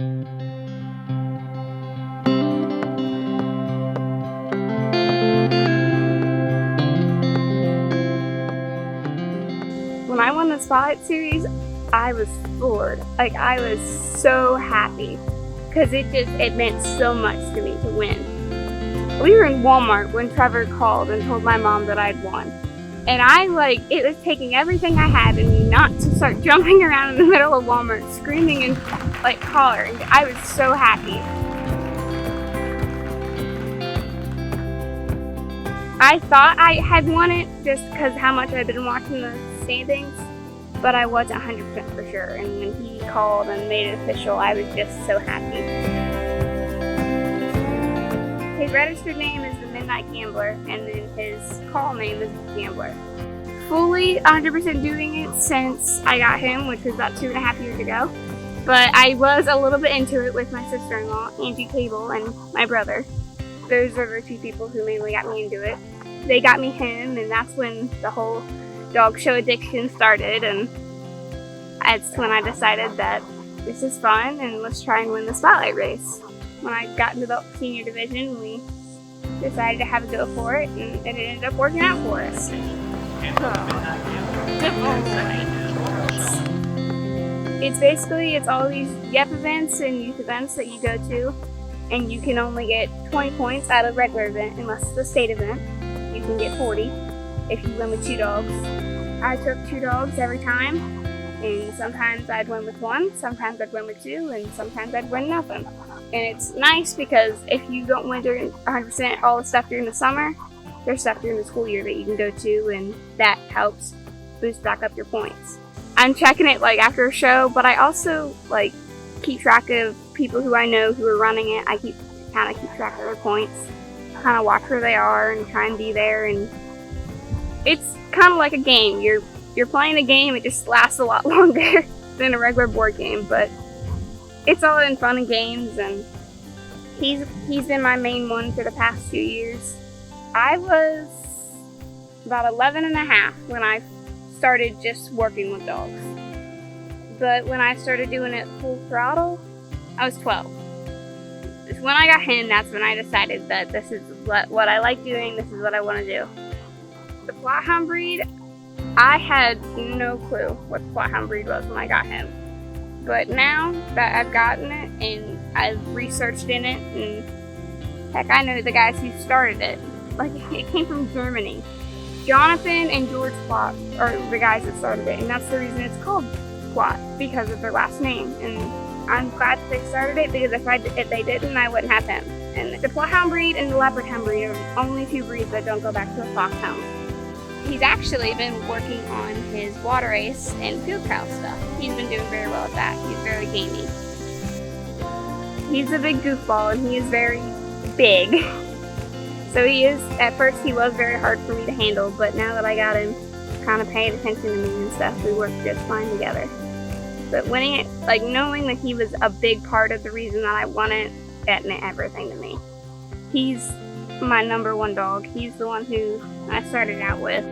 When I won the Spotlight Series, I was floored. Like, I was so happy because it meant so much to me to win. We were in Walmart when Trevor called and told my mom that I'd won. And it was taking everything I had in me not to start jumping around in the middle of Walmart, screaming and hollering. I was so happy. I thought I had won it just because how much I'd been watching the standings, but I wasn't 100% for sure. And when he called and made it official, I was just so happy. His registered name is the Midnight Gambler, and then his call name is the Gambler. Fully 100% doing it since I got him, which was about 2.5 years ago. But I was a little bit into it with my sister-in-law, Angie Cable, and my brother. Those are the two people who mainly got me into it. They got me him, and that's when the whole dog show addiction started, and that's when I decided that this is fun and let's try and win the Spotlight race. When I got into the senior division, we decided to have a go for it, and it ended up working out for us. It's all these YEP events and youth events that you go to, and you can only get 20 points out of a regular event unless it's a state event. You can get 40 if you win with 2 dogs. I took 2 dogs every time, and sometimes I'd win with 1, sometimes I'd win with 2, and sometimes I'd win nothing. And it's nice because if you don't win during 100% all the stuff during the summer, there's stuff during the school year that you can go to, and that helps boost back up your points. I'm checking it after a show, but I also keep track of people who I know who are running it. I keep track of their points, kind of watch where they are and try and be there. And it's kind of like a game. You're playing a game. It just lasts a lot longer than a regular board game, but it's all in fun and games. And he's been my main one for the past 2 years. I was about 11 and a half when I started just working with dogs. But when I started doing it full throttle, I was 12. When I got him, that's when I decided that this is what I like doing, this is what I want to do. The Flathound breed, I had no clue what the Flathound breed was when I got him. But now that I've gotten it and I've researched in it, and heck, I know the guys who started it. It came from Germany. Jonathan and George Plot are the guys that started it, and that's the reason it's called Plot, because of their last name. And I'm glad that they started it, because if they didn't, I wouldn't have him. And the Bloodhound breed and the Leopardhound breed are the only 2 breeds that don't go back to a Foxhound. He's actually been working on his water ace and field trial stuff. He's been doing very well at that. He's very gamey. He's a big goofball, and he is very big. So at first he was very hard for me to handle, but now that I got him kind of paying attention to me and stuff, we work just fine together. But winning it, knowing that he was a big part of the reason that I won it, that meant everything to me. He's my number 1 dog. He's the one who I started out with.